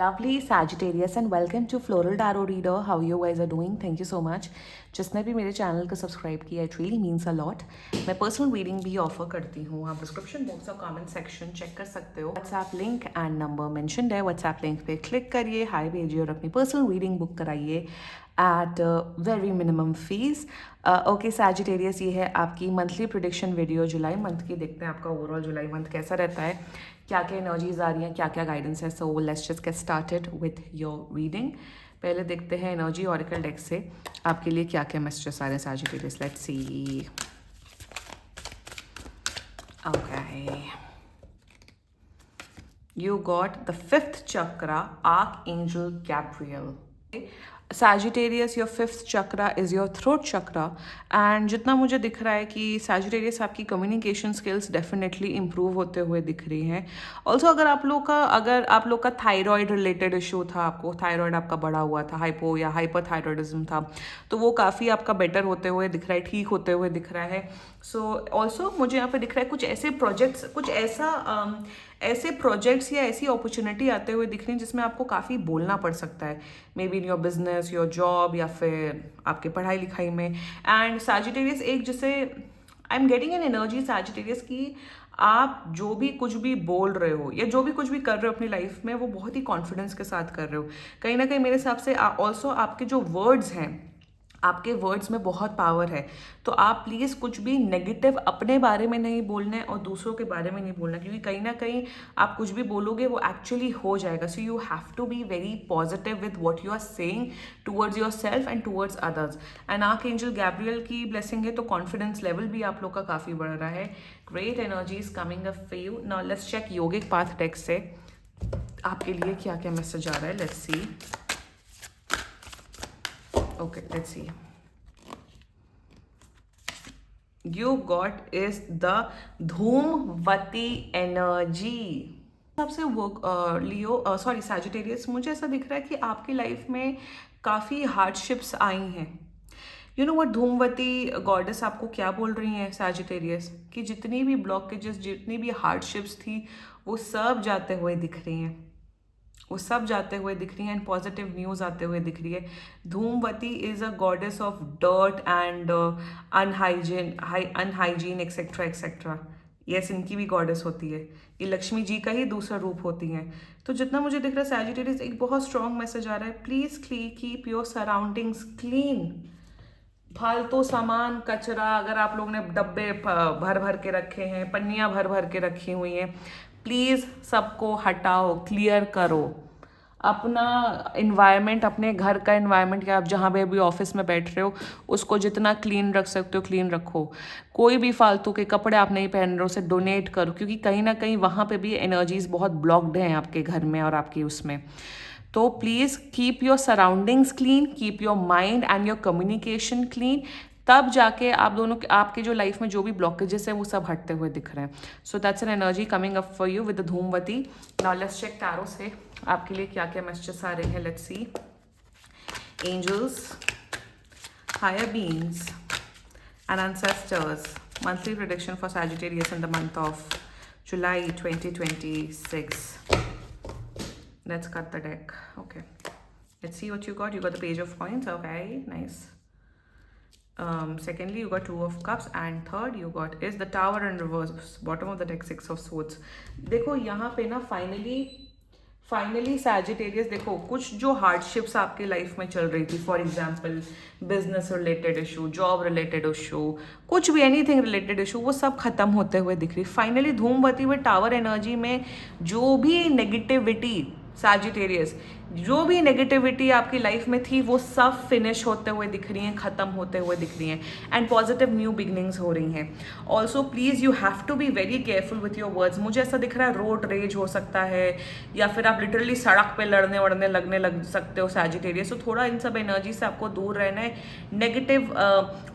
Lovely Sagittarius and welcome to Floral Tarot Reader. How you guys are doing? Thank you so much. जिसने भी मेरे channel को subscribe किया it really means a lot. मैं personal reading भी offer करती हूँ. आप डिस्क्रिप्शन बॉक्स और कमेंट सेक्शन चेक कर सकते हो. WhatsApp link and number mentioned है. व्हाट्सएप लिंक पे क्लिक करिए, हाई भेजिए और अपनी पर्सनल रीडिंग बुक कराइए at very minimum fees. Okay Sagittarius, ये है आपकी monthly prediction video July month की. देखते हैं आपका ओवरऑल जुलाई मंथ कैसा रहता है, क्या क्या एनर्जीज आ रही हैं, क्या क्या गाइडेंस है. So let's just get started with your reading. पहले देखते हैं एनर्जी ऑरिकल डेक से आपके लिए क्या क्या मैसेजेस आ रहे हैं Sagittarius. Let's see. Okay, you got the fifth chakra, Archangel Gabriel. Sagittarius, your fifth chakra is your throat chakra. And जितना मुझे दिख रहा है कि Sagittarius आपकी कम्युनिकेशन स्किल्स डेफिनेटली इम्प्रूव होते हुए दिख रही हैं. ऑल्सो अगर आप लोग का थायराइड रिलेटेड इशू था, आपको थायराइड आपका बढ़ा हुआ था, हाइपो या हाइपरथायरॉइडिज्म था, तो वो काफ़ी आपका बेटर होते हुए दिख रहा है, ठीक होते हुए दिख रहा है. सो ऑल्सो मुझे यहाँ पे दिख रहा है कुछ ऐसे प्रोजेक्ट्स, ऐसे प्रोजेक्ट्स या ऐसी अपॉर्चुनिटी आते हुए दिख रही हैं जिसमें आपको काफ़ी बोलना पड़ सकता है. May be in your business, your job, या फिर आपके पढ़ाई लिखाई में. एंड सैजिटेरियस एक जिसे I am getting an energy Sagittarius की आप जो भी कुछ भी बोल रहे हो या जो भी कुछ भी कर रहे हो अपनी लाइफ में, वो बहुत ही कॉन्फिडेंस के साथ कर रहे हो. कहीं ना कहीं मेरे हिसाब से ऑल्सो आपके जो वर्ड्स हैं, आपके वर्ड्स में बहुत पावर है. तो आप प्लीज़ कुछ भी नेगेटिव अपने बारे में नहीं बोलना है और दूसरों के बारे में नहीं बोलना, क्योंकि कहीं ना कहीं आप कुछ भी बोलोगे वो एक्चुअली हो जाएगा. So you have to be very positive with what you are saying towards your self and towards others. And archangel Gabriel की ब्लेसिंग है तो कॉन्फिडेंस लेवल भी आप लोग का काफ़ी बढ़ रहा है. Great energies coming up for you. Now let's check yogic path deck से आपके लिए क्या क्या मैसेज आ रहा है. Let's see. Okay, let's see. You got is the Dhumavati energy. सबसे वर्क लियो सॉरी सैजिटेरियस, मुझे ऐसा दिख रहा है कि आपकी लाइफ में काफ़ी हार्डशिप्स आई हैं. यू नो व्हाट धूमवती गॉडेस आपको क्या बोल रही हैं सैजिटेरियस, कि जितनी भी ब्लॉकेजेस, जितनी भी हार्डशिप्स थी, वो सब जाते हुए दिख रही हैं. वो सब जाते हुए दिख रही हैं एंड पॉजिटिव न्यूज़ आते हुए दिख रही है. Dhumavati is a goddess of dirt and unhygiene etcetera etcetera. Yes, इनकी भी गॉडेस होती है. ये लक्ष्मी जी का ही दूसरा रूप होती हैं. तो जितना मुझे दिख रहा है सैजिटेरियस, एक बहुत स्ट्रॉन्ग मैसेज आ रहा है. Please keep your surroundings clean. फालतू सामान, कचरा, अगर आप लोगों ने डब्बे भर भर के रखे हैं, पन्नियाँ भर भर के रखी हुई हैं, प्लीज़ सबको हटाओ, क्लियर करो. अपना इन्वायरमेंट, अपने घर का इन्वायरमेंट, या आप जहाँ पे भी ऑफिस में बैठ रहे हो, उसको जितना क्लीन रख सकते हो क्लीन रखो. कोई भी फालतू के कपड़े आप नहीं पहन रहे हो, उसे डोनेट करो, क्योंकि कहीं ना कहीं वहाँ पे भी एनर्जीज बहुत ब्लॉक्ड हैं आपके घर में और आपकी उसमें. तो please keep your surroundings clean, keep your mind and your communication clean. तब जाके आप दोनों के, आपके जो लाइफ में जो भी ब्लॉकेजेस हैं वो सब हटते हुए दिख रहे हैं. So that's an energy coming up for you with the Dhumavati. Now let's check tarot से आपके लिए क्या क्या मैसेजेस आ रहे हैं. Let's see. Angels, higher beings and ancestors, monthly prediction for Sagittarius in the month of July 2026. Let's cut the deck. Okay, let's see what you got. You got the page of coins. Okay, nice. Secondly, you got two of cups, and third you got is the tower in reverse. Bottom of the deck, six of swords. देखो यहाँ पे ना finally Sagittarius, देखो कुछ जो hardships आपके life में चल रही थी, for example business related issue, job related issue, कुछ भी एनीथिंग रिलेटेड इशू, वो सब खत्म होते हुए दिख रही. फाइनली धूमवती में टावर एनर्जी में जो भी नेगेटिविटी सैजिटेरियस, जो भी नेगेटिविटी आपकी लाइफ में थी, वो सब फिनिश होते हुए दिख रही हैं, ख़त्म होते हुए दिख रही हैं एंड पॉजिटिव न्यू बिगनिंग्स हो रही हैं. Also please you have to be very careful with your words. मुझे ऐसा दिख रहा है रोड रेज हो सकता है, या फिर आप लिटरली सड़क पे लड़ने वड़ने लगने लग सकते हो सैजिटेरियस. तो थोड़ा इन सब एनर्जी से आपको दूर रहना है. नेगेटिव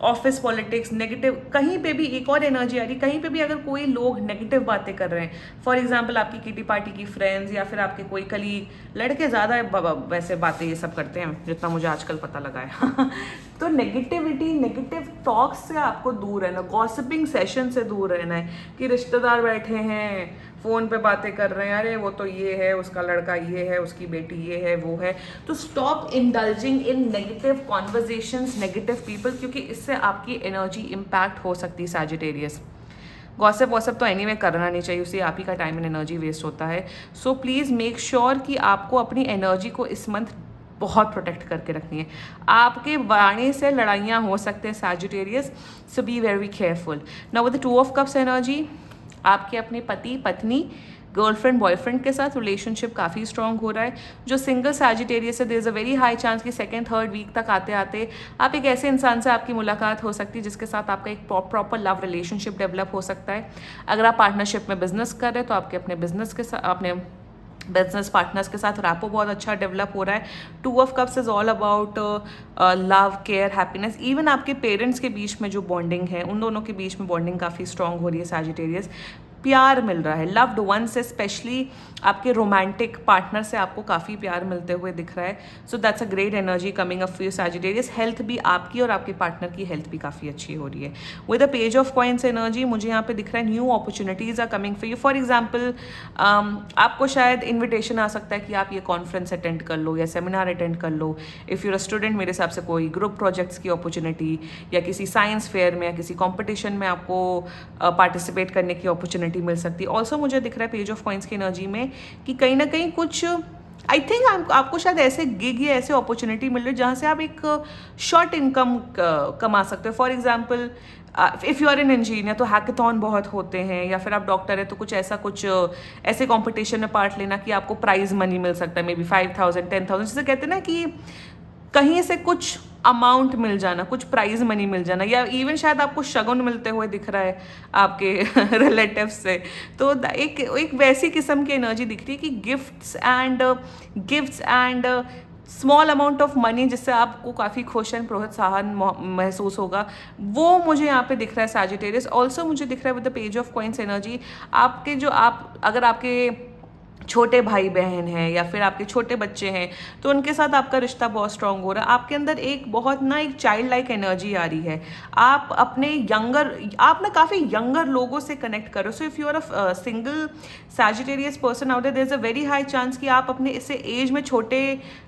ऑफिस पॉलिटिक्स, नेगेटिव कहीं पे भी. एक और एनर्जी आ रही, कहीं पे भी अगर कोई लोग नेगेटिव बातें कर रहे हैं, फॉर एग्जाम्पल आपकी किटी पार्टी की फ्रेंड्स या फिर आपके कोई कलीग, लड़के ज़्यादा वैसे बातें ये सब करते हैं जितना मुझे आजकल पता लगा है. तो नेगेटिविटी, नेगेटिव टॉक्स से आपको दूर रहना, गॉसिपिंग सेशन से दूर रहना है. कि रिश्तेदार बैठे हैं, फ़ोन पे बातें कर रहे हैं, अरे वो तो ये है, उसका लड़का ये है, उसकी बेटी ये है, वो है। तो stop indulging in negative conversations, negative people, क्योंकि इससे आपकी एनर्जी इम्पैक्ट हो सकती है सैजिटेरियस। गॉसिप वॉसिप तो एनीवे करना नहीं चाहिए, उससे आप ही का टाइम एंड एनर्जी वेस्ट होता है। सो प्लीज़ मेक श्योर कि आपको अपनी एनर्जी को इस मंथ बहुत प्रोटेक्ट करके रखनी है। आपके वाणी से लड़ाइयाँ हो सकते हैं Sagittarius, so B very careful. Now with the 2 of cups energy, आपके अपने पति पत्नी गर्लफ्रेंड बॉयफ्रेंड के साथ रिलेशनशिप काफ़ी स्ट्रॉन्ग हो रहा है। जो सिंगल सैजिटेरियस है, there is a very high chance कि सेकंड थर्ड वीक तक आते आते आप एक ऐसे इंसान से आपकी मुलाकात हो सकती है जिसके साथ आपका एक प्रॉपर लव रिलेशनशिप डेवलप हो सकता है। अगर आप पार्टनरशिप में बिजनेस कर रहे हैं तो आपके अपने बिजनेस के साथ, अपने बिजनेस पार्टनर्स के साथ रैपो बहुत अच्छा डेवलप हो रहा है। 2 of cups is all about love, care, happiness. Even आपके पेरेंट्स के बीच में जो बॉन्डिंग है, उन दोनों के बीच में बॉन्डिंग काफ़ी स्ट्रांग हो रही है सैजिटेरियस। प्यार मिल रहा है, लव्ड वन से, स्पेशली आपके रोमांटिक पार्टनर से आपको काफ़ी प्यार मिलते हुए दिख रहा है। So that's a great energy coming up for you Sagittarius. Health भी आपकी और आपके पार्टनर की हेल्थ भी काफ़ी अच्छी हो रही है। With the page of coins energy मुझे यहाँ पे दिख रहा है new opportunities are coming for you. For example आपको शायद इन्विटेशन आ सकता है कि आप ये कॉन्फ्रेंस अटेंड कर लो या सेमिनार अटेंड कर लो। इफ़ यूर अ स्टूडेंट, मेरे हिसाब से कोई ग्रुप प्रोजेक्ट्स की अपॉर्चुनिटी या किसी साइंस फेयर में या किसी कॉम्पिटिशन में आपको पार्टिसिपेट करने की अपॉर्चुनिटी मिल सकती है। ऑल्सो मुझे दिख रहा है पेज ऑफ कॉइंस की एनर्जी में कि कहीं ना कहीं कुछ आई थिंक आपको शायद ऐसे गिग या ऐसे अपॉर्चुनिटी मिल रही है जहाँ से आप एक शॉर्ट इनकम कमा सकते हो। For example if you are an engineer तो हैकेथॉन बहुत होते हैं, या फिर आप डॉक्टर है तो कुछ ऐसे कंपटीशन में पार्ट लेना कि आपको प्राइज मनी मिल सकता है, मे बी 5,000 10,000, जिसे कहते हैं ना कि कहीं से कुछ अमाउंट मिल जाना, कुछ प्राइज मनी मिल जाना, या इवन शायद आपको शगुन मिलते हुए दिख रहा है आपके रिलेटिव से। तो एक वैसी किस्म की एनर्जी दिख रही है कि gifts and small amount of money जिससे आपको काफ़ी खुश एंड प्रोत्साहन महसूस होगा, वो मुझे यहाँ पे दिख रहा है सैजिटेरियस। ऑल्सो मुझे दिख रहा है with the page of coins energy, आपके जो अगर आपके छोटे भाई बहन हैं या फिर आपके छोटे बच्चे हैं तो उनके साथ आपका रिश्ता बहुत स्ट्रांग हो रहा है। आपके अंदर एक बहुत ना एक चाइल्ड लाइक एनर्जी आ रही है। आप ना काफ़ी यंगर लोगों से कनेक्ट करो। So if you are a single Sagittarius person out there is a very high chance कि आप अपने इससे एज में छोटे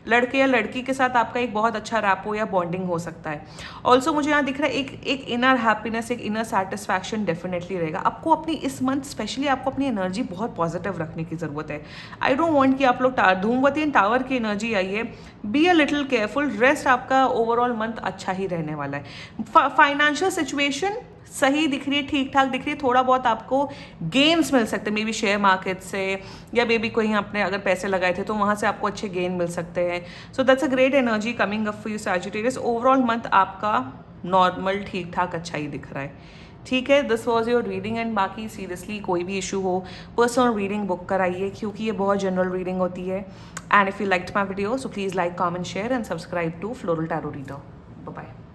लड़के या लड़की के साथ आपका एक बहुत अच्छा रैपो या बॉन्डिंग हो सकता है। ऑल्सो मुझे यहाँ दिख रहा है एक इनर हैप्पीनेस, एक इनर सेटिस्फैक्शन डेफिनेटली रहेगा। आपको अपनी इस मंथ स्पेशली आपको अपनी एनर्जी बहुत पॉजिटिव रखने की ज़रूरत है। आई डोंट वांट कि आप लोग धूमवती एंड टावर की एनर्जी आई है, be a little careful. Rest आपका ओवरऑल मंथ अच्छा ही रहने वाला है। फाइनेंशियल सिचुएशन सही दिख रही है, ठीक ठाक दिख रही है। थोड़ा बहुत आपको गेन्स मिल सकते हैं, मे बी शेयर मार्केट से, या मे बी कहीं आपने अगर पैसे लगाए थे तो वहाँ से आपको अच्छे गेन मिल सकते हैं। So that's a great energy coming up for you Sagittarius. Overall month आपका नॉर्मल ठीक ठाक अच्छा ही दिख रहा है। ठीक है, this was your reading. And बाकी सीरियसली कोई भी इशू हो पर्सनल रीडिंग बुक कराइए, क्योंकि ये बहुत जनरल रीडिंग होती है। And if you liked my video so please like, comment, share and subscribe to floral tarot reader. Bye bye.